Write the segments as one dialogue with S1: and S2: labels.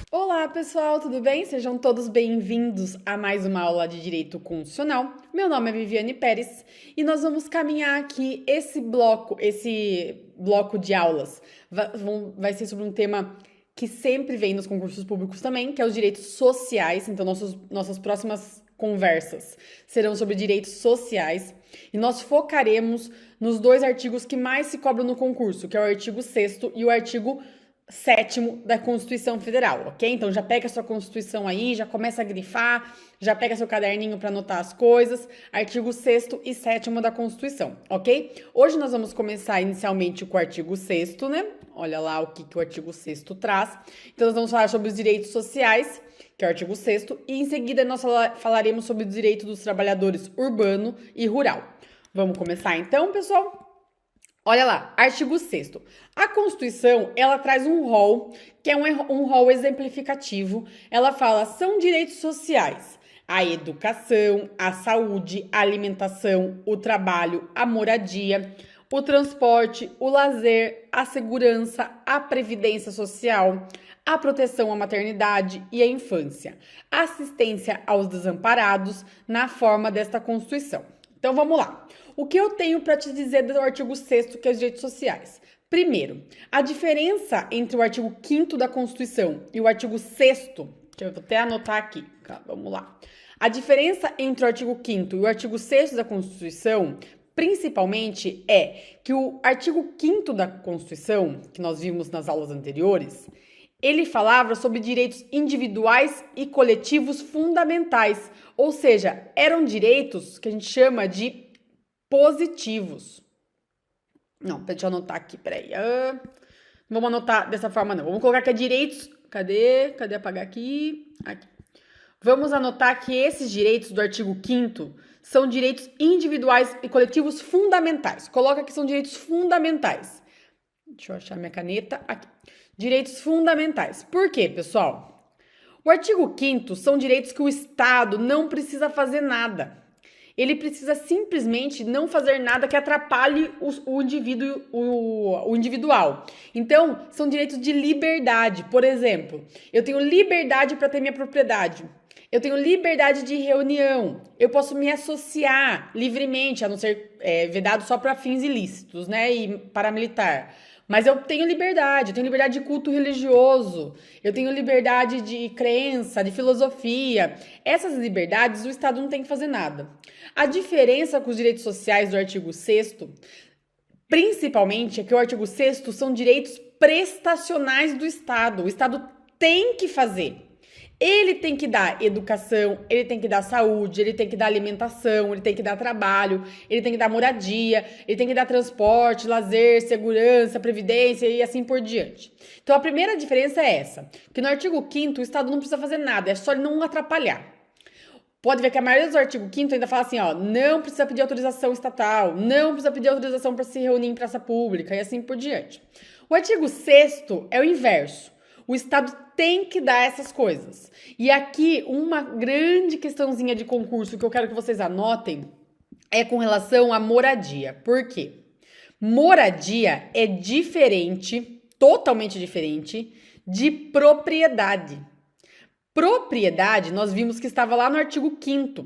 S1: Olá, pessoal, tudo bem? Sejam todos bem-vindos a mais uma aula de Direito Constitucional. Meu nome é Viviane Pérez e nós vamos caminhar aqui esse bloco de aulas. Vai ser sobre um tema que sempre vem nos concursos públicos também, que é os direitos sociais. Então, nossas próximas conversas serão sobre direitos sociais e nós focaremos nos dois artigos que mais se cobram no concurso, que é o artigo 6º e o artigo 7º da Constituição Federal, ok? Então já pega a sua Constituição aí, já começa a grifar, já pega seu caderninho para anotar as coisas, artigo 6º e 7º da Constituição, ok? Hoje nós vamos começar inicialmente com o artigo 6º, né? Olha lá o que o artigo 6º traz. Então nós vamos falar sobre os direitos sociais, que é o artigo 6º, e em seguida nós falaremos sobre o direito dos trabalhadores urbano e rural. Vamos começar então, pessoal? Olha lá, artigo 6º. A Constituição, ela traz um rol, que é um rol exemplificativo. Ela fala, são direitos sociais. A educação, a saúde, a alimentação, o trabalho, a moradia, o transporte, o lazer, a segurança, a previdência social, a proteção à maternidade e à infância, assistência aos desamparados na forma desta Constituição. Então vamos lá. O que eu tenho para te dizer do artigo 6º, que é os direitos sociais? Primeiro, a diferença entre o artigo 5º da Constituição e o artigo 6º, que eu vou até anotar aqui, tá? Vamos lá. A diferença entre o artigo 5º e o artigo 6º da Constituição, principalmente, é que o artigo 5º da Constituição, que nós vimos nas aulas anteriores, ele falava sobre direitos individuais e coletivos fundamentais, ou seja, eram direitos que a gente chama de positivos. Não, deixa eu anotar aqui, peraí. Não vamos anotar dessa forma, não. Vamos colocar que é direitos. Cadê apagar aqui? Aqui. Vamos anotar que esses direitos do artigo 5º são direitos individuais e coletivos fundamentais. Coloca que são direitos fundamentais. Deixa eu achar minha caneta. Aqui. Direitos fundamentais. Por quê, pessoal? O artigo 5º são direitos que o Estado não precisa fazer nada. Ele precisa simplesmente não fazer nada que atrapalhe o individual. Então, são direitos de liberdade. Por exemplo, eu tenho liberdade para ter minha propriedade. Eu tenho liberdade de reunião. Eu posso me associar livremente, a não ser vedado só para fins ilícitos, né? E paramilitar. Mas eu tenho liberdade de culto religioso, eu tenho liberdade de crença, de filosofia. Essas liberdades o Estado não tem que fazer nada. A diferença com os direitos sociais do artigo 6º, principalmente, é que o artigo 6º são direitos prestacionais do Estado. O Estado tem que fazer. Ele tem que dar educação, ele tem que dar saúde, ele tem que dar alimentação, ele tem que dar trabalho, ele tem que dar moradia, ele tem que dar transporte, lazer, segurança, previdência e assim por diante. Então a primeira diferença é essa, que no artigo 5º o Estado não precisa fazer nada, é só ele não atrapalhar. Pode ver que a maioria dos artigos 5º ainda fala assim, ó, não precisa pedir autorização estatal, não precisa pedir autorização para se reunir em praça pública e assim por diante. O artigo 6º é o inverso. O Estado tem que dar essas coisas. E aqui, uma grande questãozinha de concurso que eu quero que vocês anotem é com relação à moradia. Por quê? Moradia é diferente, totalmente diferente, de propriedade. Propriedade, nós vimos que estava lá no artigo 5º.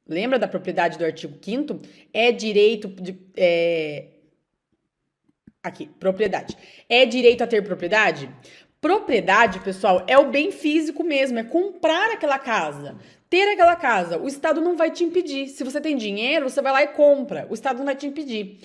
S1: Lembra da propriedade do artigo 5º? É direito de... Aqui, propriedade. É direito a ter propriedade? Propriedade, pessoal, é o bem físico mesmo, é comprar aquela casa, ter aquela casa. O Estado não vai te impedir. Se você tem dinheiro, você vai lá e compra. O Estado não vai te impedir.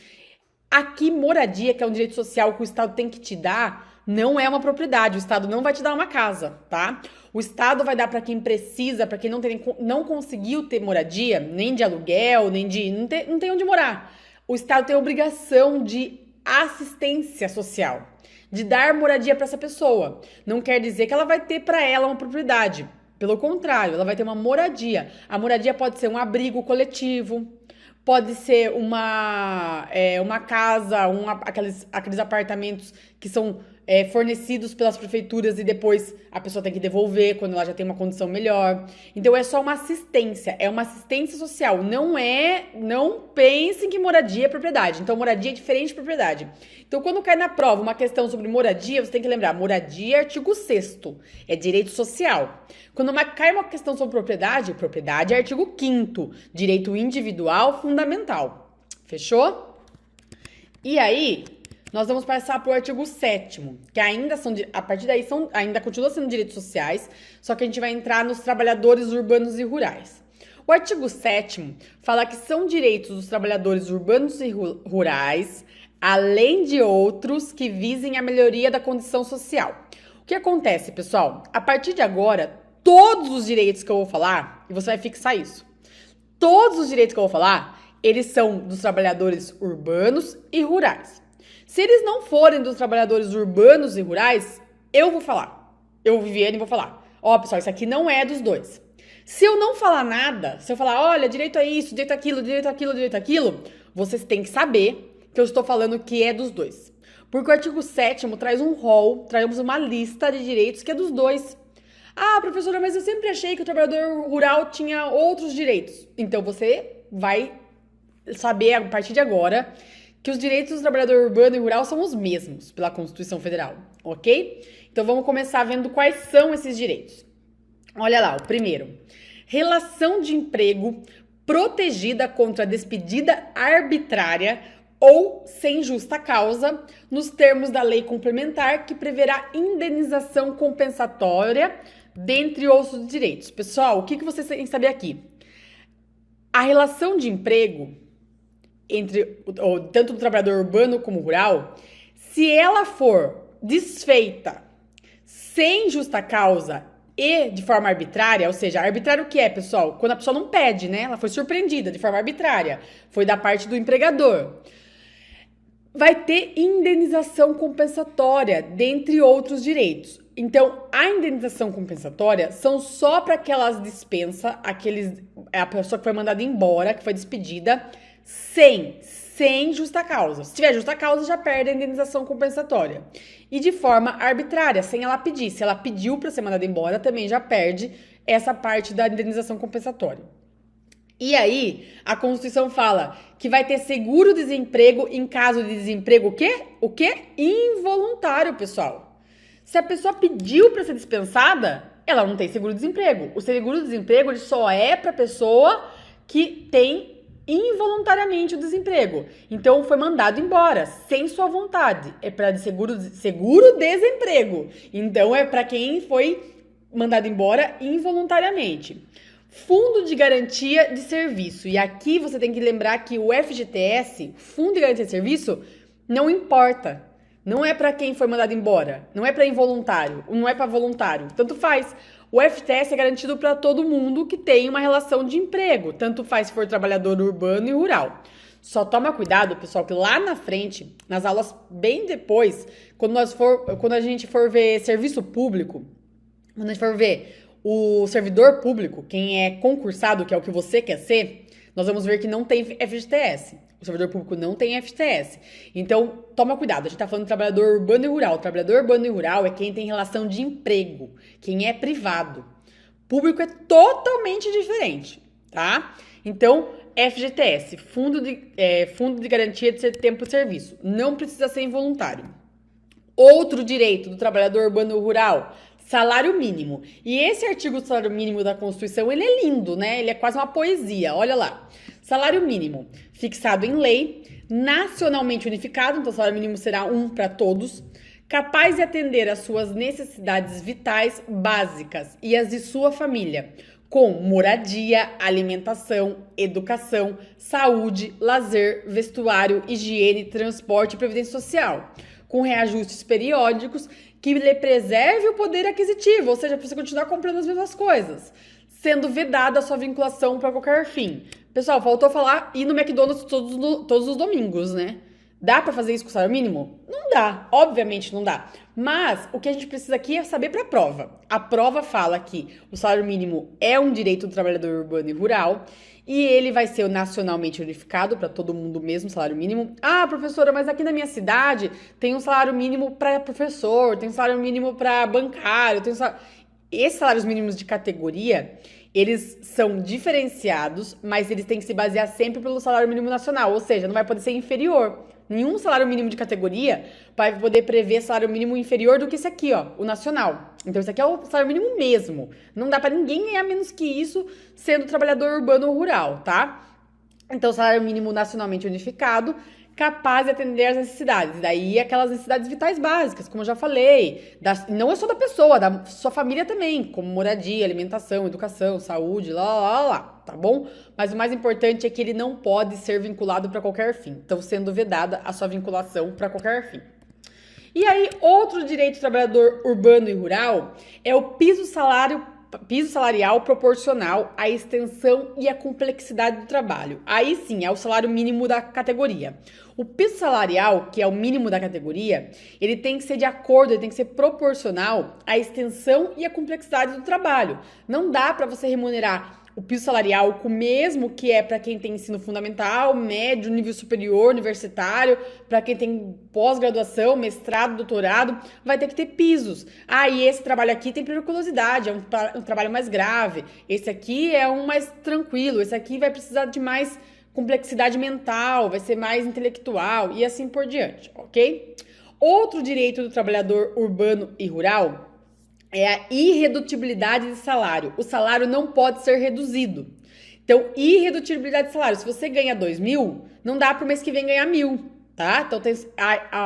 S1: Aqui, moradia, que é um direito social que o Estado tem que te dar, não é uma propriedade. O Estado não vai te dar uma casa, tá? O Estado vai dar para quem precisa, para quem não conseguiu ter moradia, nem de aluguel, nem de... Não tem onde morar. O Estado tem a obrigação de assistência social, de dar moradia para essa pessoa. Não quer dizer que ela vai ter para ela uma propriedade. Pelo contrário, ela vai ter uma moradia. A moradia pode ser um abrigo coletivo, pode ser uma casa, aqueles apartamentos que são fornecidos pelas prefeituras e depois a pessoa tem que devolver quando ela já tem uma condição melhor. Então é só uma assistência, é uma assistência social. Não pensem que moradia é propriedade. Então moradia é diferente de propriedade. Então quando cai na prova uma questão sobre moradia, você tem que lembrar, moradia é artigo 6º, é direito social. Quando cai uma questão sobre propriedade, propriedade é artigo 5º, direito individual fundamental. Fechou? E aí, nós vamos passar para o artigo 7º, que ainda a partir daí ainda continua sendo direitos sociais, só que a gente vai entrar nos trabalhadores urbanos e rurais. O artigo 7º fala que são direitos dos trabalhadores urbanos e rurais, além de outros que visem a melhoria da condição social. O que acontece, pessoal? A partir de agora, todos os direitos que eu vou falar, e você vai fixar isso, todos os direitos que eu vou falar, eles são dos trabalhadores urbanos e rurais. Se eles não forem dos trabalhadores urbanos e rurais, eu vou falar. Eu, Viviane, vou falar. Ó, pessoal, isso aqui não é dos dois. Se eu não falar nada, se eu falar, olha, direito a isso, direito àquilo, direito àquilo, direito àquilo, vocês têm que saber que eu estou falando que é dos dois. Porque o artigo 7º traz um rol, traz uma lista de direitos que é dos dois. Ah, professora, mas eu sempre achei que o trabalhador rural tinha outros direitos. Então, você vai saber, a partir de agora, que os direitos do trabalhador urbano e rural são os mesmos pela Constituição Federal, ok? Então, vamos começar vendo quais são esses direitos. Olha lá, o primeiro. Relação de emprego protegida contra despedida arbitrária ou sem justa causa, nos termos da lei complementar que preverá indenização compensatória, dentre outros direitos. Pessoal, o que vocês têm que saber aqui? A relação de emprego tanto do trabalhador urbano como rural, se ela for desfeita sem justa causa e de forma arbitrária, ou seja, arbitrário o que é, pessoal? Quando a pessoa não pede, né? Ela foi surpreendida de forma arbitrária, foi da parte do empregador. Vai ter indenização compensatória, dentre outros direitos. Então, a indenização compensatória são só para aquelas dispensas, a pessoa que foi mandada embora, que foi despedida, sem justa causa. Se tiver justa causa, já perde a indenização compensatória. E de forma arbitrária, sem ela pedir. Se ela pediu para ser mandada embora, também já perde essa parte da indenização compensatória. E aí, a Constituição fala que vai ter seguro-desemprego em caso de desemprego o quê? O quê? Involuntário, pessoal. Se a pessoa pediu para ser dispensada, ela não tem seguro-desemprego. O seguro-desemprego ele só é para pessoa que tem involuntariamente o desemprego. Então, foi mandado embora, sem sua vontade. É para seguro-desemprego. Então, é para quem foi mandado embora involuntariamente. Fundo de Garantia de Serviço. E aqui você tem que lembrar que o FGTS, Fundo de Garantia de Serviço, não importa. Não é para quem foi mandado embora. Não é para involuntário. Não é para voluntário. Tanto faz. O FGTS é garantido para todo mundo que tem uma relação de emprego. Tanto faz se for trabalhador urbano e rural. Só toma cuidado, pessoal, que lá na frente, nas aulas bem depois, quando a gente for ver serviço público, quando a gente for ver o servidor público, quem é concursado, que é o que você quer ser, nós vamos ver que não tem FGTS. O servidor público não tem FGTS. Então, toma cuidado. A gente tá falando de trabalhador urbano e rural. O trabalhador urbano e rural é quem tem relação de emprego, quem é privado. Público é totalmente diferente, tá? Então, FGTS, Fundo de Garantia de Tempo de Serviço. Não precisa ser involuntário. Outro direito do trabalhador urbano e rural, salário mínimo. E esse artigo do salário mínimo da Constituição, ele é lindo, né? Ele é quase uma poesia. Olha lá. Salário mínimo, fixado em lei, nacionalmente unificado, então o salário mínimo será um para todos, capaz de atender às suas necessidades vitais básicas e as de sua família, com moradia, alimentação, educação, saúde, lazer, vestuário, higiene, transporte e previdência social, com reajustes periódicos que lhe preserve o poder aquisitivo, ou seja, para você continuar comprando as mesmas coisas, sendo vedada a sua vinculação para qualquer fim. Pessoal, faltou falar ir no McDonald's todos os domingos, né? Dá para fazer isso com o salário mínimo? Não dá, obviamente não dá. Mas o que a gente precisa aqui é saber para a prova. A prova fala que o salário mínimo é um direito do trabalhador urbano e rural e ele vai ser nacionalmente unificado para todo mundo o mesmo salário mínimo. Ah, professora, mas aqui na minha cidade tem um salário mínimo para professor, tem um salário mínimo para bancário, tem um salário... Esses salários mínimos de categoria, eles são diferenciados, mas eles têm que se basear sempre pelo salário mínimo nacional, ou seja, não vai poder ser inferior. Nenhum salário mínimo de categoria vai poder prever salário mínimo inferior do que esse aqui, ó, o nacional. Então, esse aqui é o salário mínimo mesmo. Não dá pra ninguém ganhar menos que isso sendo trabalhador urbano ou rural, tá? Então, salário mínimo nacionalmente unificado, capaz de atender às necessidades. Daí, aquelas necessidades vitais básicas, como eu já falei. Não é só da pessoa, da sua família também, como moradia, alimentação, educação, saúde, lá, tá bom? Mas o mais importante é que ele não pode ser vinculado para qualquer fim. Então, sendo vedada a sua vinculação para qualquer fim. E aí, outro direito do trabalhador urbano e rural é o piso salarial proporcional à extensão e à complexidade do trabalho. Aí sim, é o salário mínimo da categoria. O piso salarial, que é o mínimo da categoria, ele tem que ser de acordo, ele tem que ser proporcional à extensão e à complexidade do trabalho. Não dá para você remunerar o piso salarial com o mesmo que é para quem tem ensino fundamental, médio, nível superior, universitário, para quem tem pós-graduação, mestrado, doutorado, vai ter que ter pisos. Ah, e esse trabalho aqui tem periculosidade, é um trabalho mais grave. Esse aqui é um mais tranquilo, esse aqui vai precisar de mais complexidade mental, vai ser mais intelectual e assim por diante, ok? Outro direito do trabalhador urbano e rural é a irredutibilidade de salário. O salário não pode ser reduzido. Então, irredutibilidade de salário. Se você ganha 2.000, não dá para o mês que vem ganhar 1.000, tá? Então,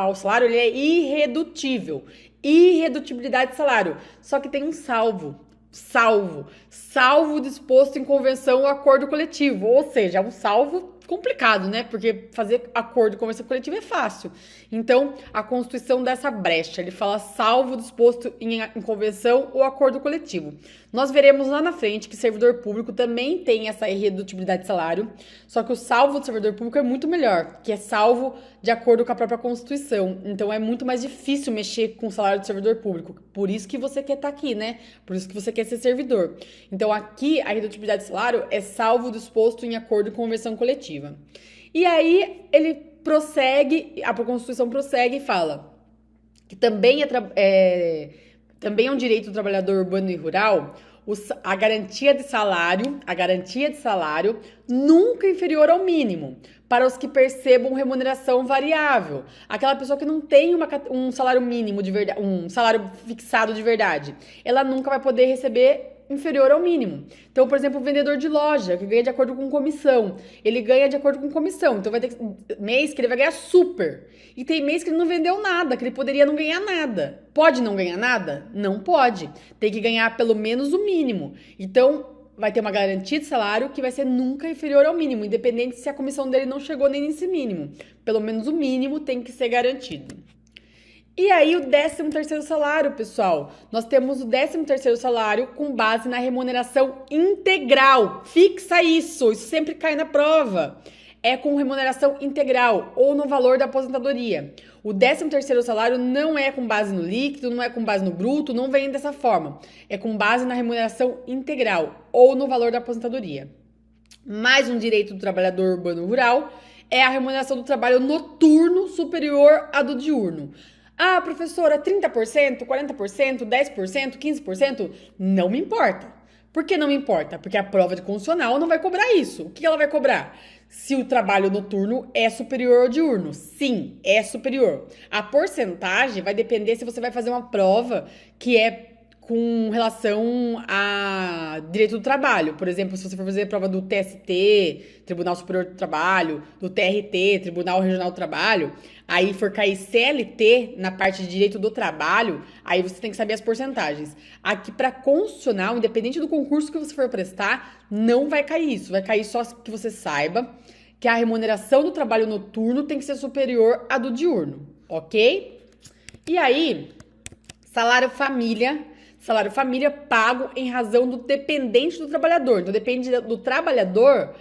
S1: o salário ele é irredutível. Irredutibilidade de salário. Só que tem um salvo. Salvo disposto em convenção ou acordo coletivo. Ou seja, é um salvo complicado, né? Porque fazer acordo e convenção coletiva é fácil. Então, a Constituição dá essa brecha. Ele fala salvo disposto em convenção ou acordo coletivo. Nós veremos lá na frente que servidor público também tem essa irredutibilidade de salário, só que o salvo do servidor público é muito melhor, que é salvo de acordo com a própria Constituição. Então, é muito mais difícil mexer com o salário do servidor público. Por isso que você quer estar aqui, né? Por isso que você quer ser servidor. Então, aqui, a irredutibilidade de salário é salvo disposto em acordo com convenção coletiva. E aí, ele prossegue, a Constituição prossegue e fala que também é um direito do trabalhador urbano e rural a garantia de salário nunca inferior ao mínimo, para os que percebam remuneração variável. Aquela pessoa que não tem um salário mínimo de verdade, um salário fixado de verdade, ela nunca vai poder receber inferior ao mínimo. Então, por exemplo, o vendedor de loja, que ganha de acordo com comissão, ele ganha de acordo com comissão. Então, vai ter mês que ele vai ganhar super. E tem mês que ele não vendeu nada, que ele poderia não ganhar nada. Pode não ganhar nada? Não pode. Tem que ganhar pelo menos o mínimo. Então, vai ter uma garantia de salário que vai ser nunca inferior ao mínimo, independente se a comissão dele não chegou nem nesse mínimo. Pelo menos o mínimo tem que ser garantido. E aí, o 13º salário, pessoal. Nós temos o 13º salário com base na remuneração integral. Fixa isso sempre cai na prova. É com remuneração integral ou no valor da aposentadoria. O 13º salário não é com base no líquido, não é com base no bruto, não vem dessa forma. É com base na remuneração integral ou no valor da aposentadoria. Mais um direito do trabalhador urbano rural é a remuneração do trabalho noturno superior à do diurno. Ah, professora, 30%, 40%, 10%, 15%? Não me importa. Por que não me importa? Porque a prova de constitucional não vai cobrar isso. O que ela vai cobrar? Se o trabalho noturno é superior ao diurno. Sim, é superior. A porcentagem vai depender se você vai fazer uma prova que é com relação a direito do trabalho. Por exemplo, se você for fazer a prova do TST, Tribunal Superior do Trabalho, do TRT, Tribunal Regional do Trabalho, aí for cair CLT na parte de direito do trabalho, aí você tem que saber as porcentagens. Aqui, para constitucional, independente do concurso que você for prestar, não vai cair isso. Vai cair só que você saiba que a remuneração do trabalho noturno tem que ser superior à do diurno, ok? E aí, salário família pago em razão do dependente do trabalhador. Então, depende do trabalhador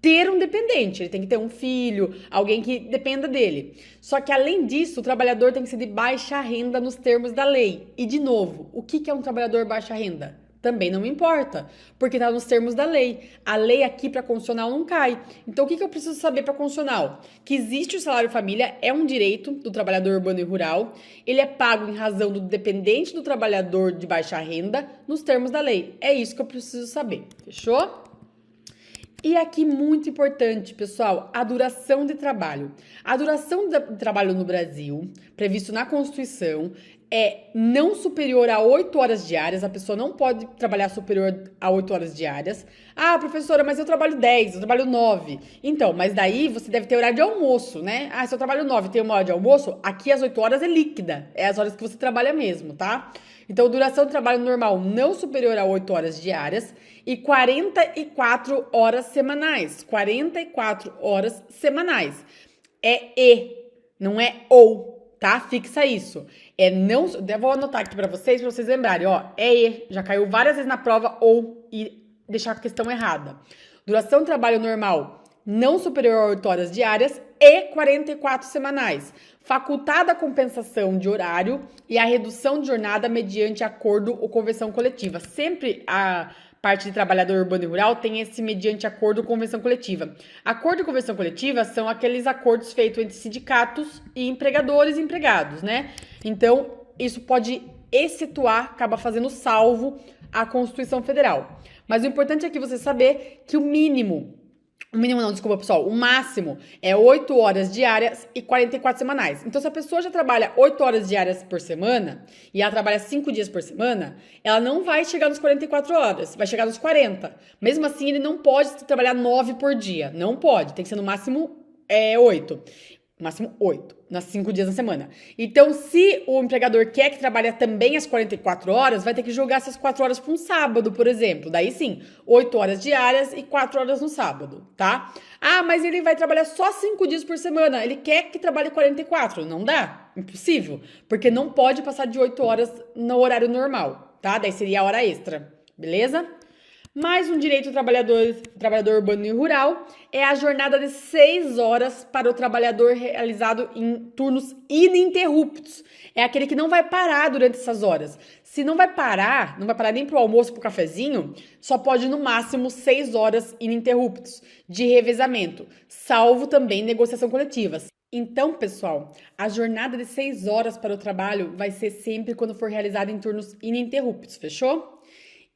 S1: ter um dependente, ele tem que ter um filho, alguém que dependa dele. Só que, além disso, o trabalhador tem que ser de baixa renda nos termos da lei. E, de novo, o que é um trabalhador baixa renda? Também não me importa, porque está nos termos da lei. A lei aqui para constitucional não cai. Então, o que eu preciso saber para constitucional? Que existe o salário família, é um direito do trabalhador urbano e rural, ele é pago em razão do dependente do trabalhador de baixa renda nos termos da lei. É isso que eu preciso saber, fechou? E aqui, muito importante, pessoal, a duração de trabalho. A duração de trabalho no Brasil, previsto na Constituição, é não superior a 8 horas diárias. A pessoa não pode trabalhar superior a 8 horas diárias. Ah, professora, mas eu trabalho 10, eu trabalho 9. Então, mas daí você deve ter horário de almoço, né? Ah, se eu trabalho 9 e tenho uma hora de almoço, aqui as 8 horas é líquida. É as horas que você trabalha mesmo, tá? Então, duração de trabalho normal não superior a 8 horas diárias e 44 horas semanais. 44 horas semanais. É e, não é ou, tá? Fixa isso. É não, eu vou anotar aqui pra vocês lembrarem, ó. É e, já caiu várias vezes na prova, ou e deixar a questão errada. Duração de trabalho normal não superior a 8 horas diárias e 44 semanais. Facultada a compensação de horário e a redução de jornada mediante acordo ou convenção coletiva. Sempre a parte de trabalhador urbano e rural tem esse mediante acordo ou convenção coletiva. Acordo e convenção coletiva são aqueles acordos feitos entre sindicatos e empregadores e empregados, né? Então, isso pode excetuar, acaba fazendo salvo a Constituição Federal. Mas o importante aqui é você saber que o máximo é 8 horas diárias e 44 semanais. Então, se a pessoa já trabalha 8 horas diárias por semana e ela trabalha 5 dias por semana, ela não vai chegar nos 44 horas, vai chegar nos 40. Mesmo assim, ele não pode trabalhar 9 por dia. Não pode, tem que ser no máximo 8. Máximo 8, nas 5 dias na semana. Então, se o empregador quer que trabalhe também as 44 horas, vai ter que jogar essas 4 horas para um sábado, por exemplo. Daí sim, 8 horas diárias e 4 horas no sábado, tá? Ah, mas ele vai trabalhar só 5 dias por semana. Ele quer que trabalhe 44. Não dá? Impossível. Porque não pode passar de 8 horas no horário normal, tá? Daí seria a hora extra, beleza? Mais um direito do trabalhador urbano e rural é a jornada de 6 horas para o trabalhador realizado em turnos ininterruptos. É aquele que não vai parar durante essas horas. Se não vai parar nem para o almoço, para o cafezinho, só pode no máximo 6 horas ininterruptos de revezamento, salvo também negociação coletiva. Então, pessoal, a jornada de 6 horas para o trabalho vai ser sempre quando for realizada em turnos ininterruptos, fechou?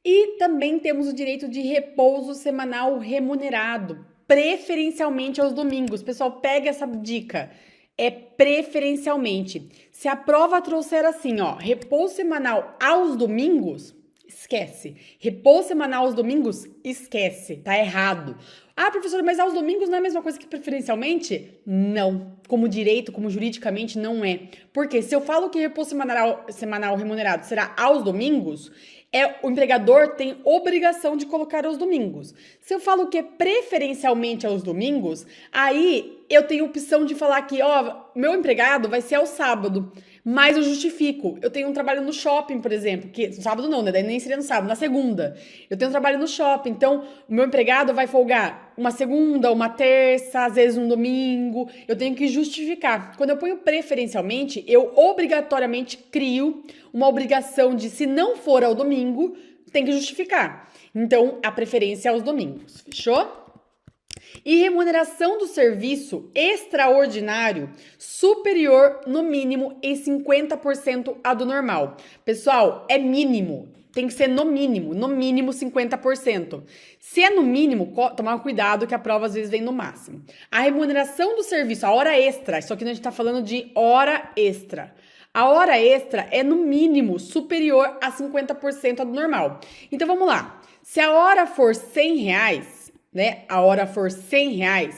S1: E também temos o direito de repouso semanal remunerado, preferencialmente aos domingos. Pessoal, pega essa dica. É preferencialmente. Se a prova trouxer assim, ó, repouso semanal aos domingos, esquece. Repouso semanal aos domingos, esquece. Tá errado. Ah, professora, mas aos domingos não é a mesma coisa que preferencialmente? Não. Como direito, como juridicamente, não é. Porque se eu falo que repouso semanal remunerado será aos domingos, o empregador tem obrigação de colocar aos domingos. Se eu falo que é preferencialmente aos domingos, aí eu tenho opção de falar que, ó, meu empregado vai ser ao sábado, mas eu justifico. Eu tenho um trabalho no shopping, por exemplo, que no sábado não, né? Daí nem seria no sábado, na segunda. Eu tenho um trabalho no shopping, então o meu empregado vai folgar uma segunda, uma terça, às vezes um domingo. Eu tenho que justificar. Quando eu ponho preferencialmente, eu obrigatoriamente crio uma obrigação de, se não for ao domingo, tem que justificar. Então, a preferência é aos domingos. Fechou? E remuneração do serviço extraordinário superior, no mínimo, em 50% a do normal. Pessoal, é mínimo. Tem que ser no mínimo 50%. Se é no mínimo, tomar cuidado que a prova às vezes vem no máximo. A remuneração do serviço, a hora extra, isso aqui a gente está falando de hora extra. A hora extra é no mínimo superior a 50% a do normal. Então vamos lá. Se a hora for R$100, né? A hora for R$100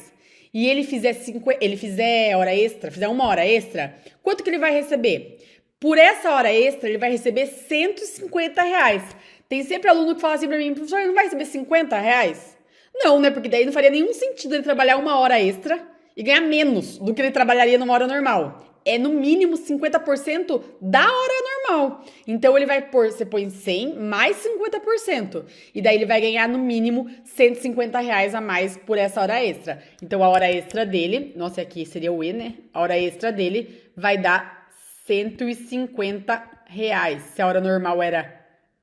S1: e ele fizer hora extra, fizer uma hora extra, quanto que ele vai receber? Por essa hora extra, ele vai receber R$150. Tem sempre aluno que fala assim pra mim, professor, ele não vai receber R$50? Não, né? Porque daí não faria nenhum sentido ele trabalhar uma hora extra e ganhar menos do que ele trabalharia numa hora normal. É no mínimo 50% da hora normal. Então ele vai pôr, você põe 100 mais 50%. E daí ele vai ganhar no mínimo R$ 150 a mais por essa hora extra. Então a hora extra dele, nossa, aqui seria o E, né? A hora extra dele vai dar R$ 150. Se a hora normal era.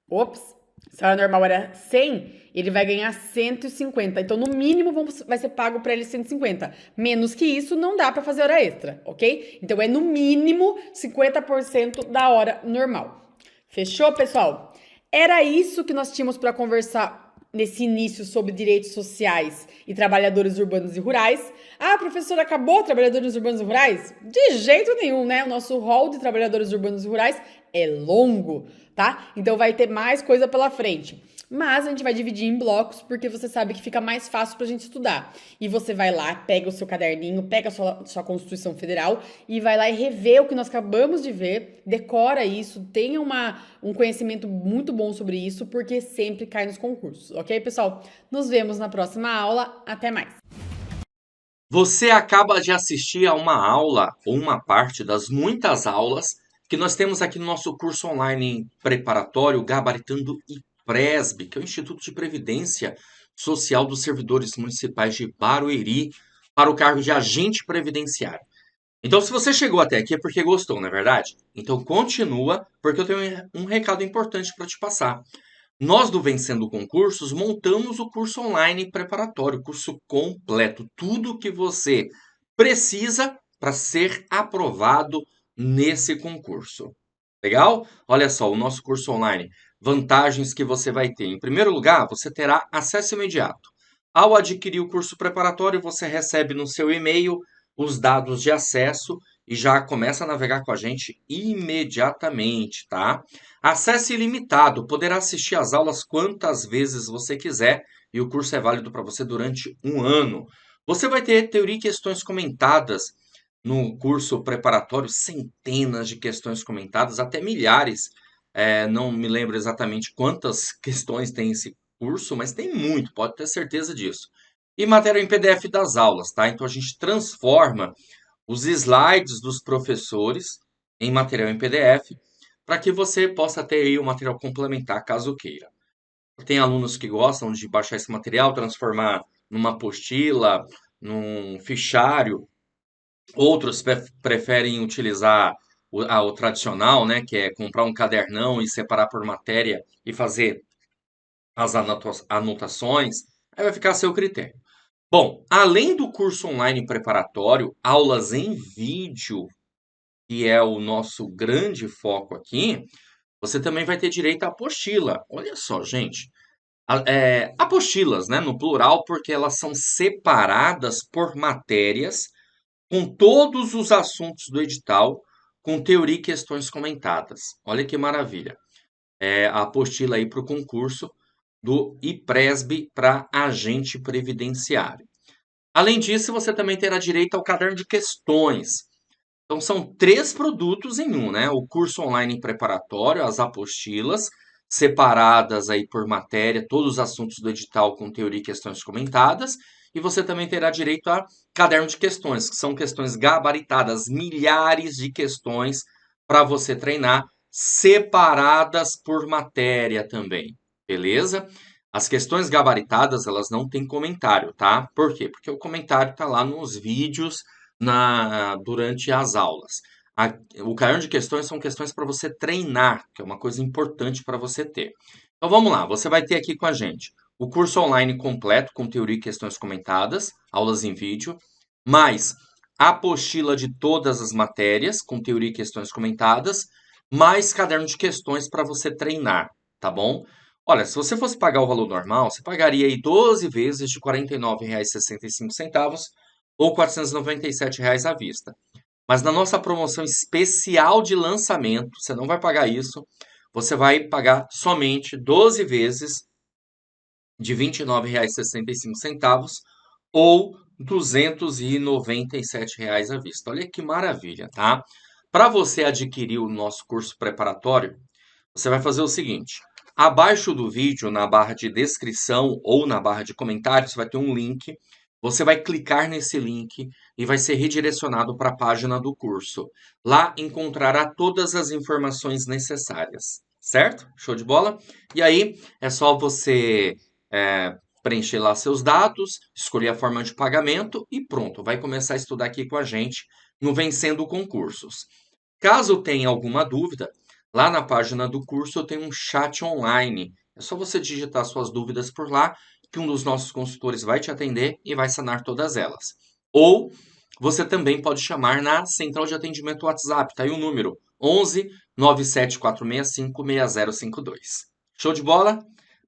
S1: Ops! Se a hora normal era 100, ele vai ganhar 150. Então, no mínimo, vai ser pago para ele 150. Menos que isso, não dá para fazer hora extra, ok? Então, é no mínimo 50% da hora normal. Fechou, pessoal? Era isso que nós tínhamos para conversar nesse início sobre direitos sociais e trabalhadores urbanos e rurais. Ah, professora, acabou trabalhadores urbanos e rurais? De jeito nenhum, né? O nosso rol de trabalhadores urbanos e rurais é longo, tá? Então vai ter mais coisa pela frente. Mas a gente vai dividir em blocos, porque você sabe que fica mais fácil pra gente estudar. E você vai lá, pega o seu caderninho, pega a sua Constituição Federal e vai lá e revê o que nós acabamos de ver, decora isso, tenha um conhecimento muito bom sobre isso, porque sempre cai nos concursos, ok, pessoal? Nos vemos na próxima aula. Até mais!
S2: Você acaba de assistir a uma aula ou uma parte das muitas aulas que nós temos aqui no nosso curso online preparatório Gabaritando IPRESB, que é o Instituto de Previdência Social dos Servidores Municipais de Barueri, para o cargo de agente previdenciário. Então, se você chegou até aqui é porque gostou, não é verdade? Então, continua, porque eu tenho um recado importante para te passar. Nós do Vencendo Concursos montamos o curso online preparatório, curso completo, tudo o que você precisa para ser aprovado nesse concurso. Legal? Olha só, o nosso curso online, vantagens que você vai ter. Em primeiro lugar, você terá acesso imediato. Ao adquirir o curso preparatório, você recebe no seu e-mail os dados de acesso e já começa a navegar com a gente imediatamente, tá? Acesso ilimitado, poderá assistir às aulas quantas vezes você quiser e o curso é válido para você durante um ano. Você vai ter teoria e questões comentadas no curso preparatório, centenas de questões comentadas, até milhares. Não me lembro exatamente quantas questões tem esse curso, mas tem muito, pode ter certeza disso. E matéria em PDF das aulas, tá? Então a gente transforma os slides dos professores em material em PDF para que você possa ter aí o material complementar caso queira. Tem alunos que gostam de baixar esse material, transformar numa apostila, num fichário. Outros preferem utilizar o tradicional, né, que é comprar um cadernão e separar por matéria e fazer as anotações. Aí vai ficar a seu critério. Bom, além do curso online preparatório, aulas em vídeo, que é o nosso grande foco aqui, você também vai ter direito à apostila. Olha só, gente. Apostilas, né, no plural, porque elas são separadas por matérias, com todos os assuntos do edital, com teoria e questões comentadas. Olha que maravilha. A apostila aí para o concurso do IPRESB para agente previdenciário. Além disso, você também terá direito ao caderno de questões. Então, são 3 produtos em um, né? O curso online preparatório, as apostilas, separadas aí por matéria, todos os assuntos do edital com teoria e questões comentadas. E você também terá direito a caderno de questões, que são questões gabaritadas, milhares de questões para você treinar, separadas por matéria também, beleza? As questões gabaritadas, elas não têm comentário, tá? Por quê? Porque o comentário está lá nos vídeos durante as aulas. O caderno de questões são questões para você treinar, que é uma coisa importante para você ter. Então vamos lá, você vai ter aqui com a gente o curso online completo com teoria e questões comentadas, aulas em vídeo, mais a apostila de todas as matérias com teoria e questões comentadas, mais caderno de questões para você treinar, tá bom? Olha, se você fosse pagar o valor normal, você pagaria aí 12 vezes de R$ 49,65 ou R$ 497 à vista. Mas na nossa promoção especial de lançamento, você não vai pagar isso. Você vai pagar somente 12 vezes de R$ 29,65 ou R$ 297 à vista. Olha que maravilha, tá? Para você adquirir o nosso curso preparatório, você vai fazer o seguinte: abaixo do vídeo, na barra de descrição ou na barra de comentários, vai ter um link. você vai clicar nesse link e vai ser redirecionado para a página do curso. Lá encontrará todas as informações necessárias, certo? Show de bola? E aí é só você preencher lá seus dados, escolher a forma de pagamento e pronto, vai começar a estudar aqui com a gente no Vencendo Concursos. Caso tenha alguma dúvida, lá na página do curso eu tenho um chat online. É só você digitar suas dúvidas por lá, que um dos nossos consultores vai te atender e vai sanar todas elas. Ou você também pode chamar na central de atendimento WhatsApp, tá aí o número 11 97465 6052. Show de bola?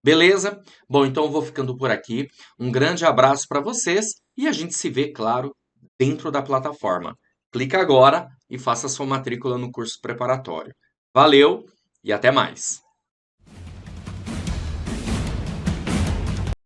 S2: Beleza? Bom, então eu vou ficando por aqui. Um grande abraço para vocês e a gente se vê, claro, dentro da plataforma. Clica agora e faça sua matrícula no curso preparatório. Valeu e até mais!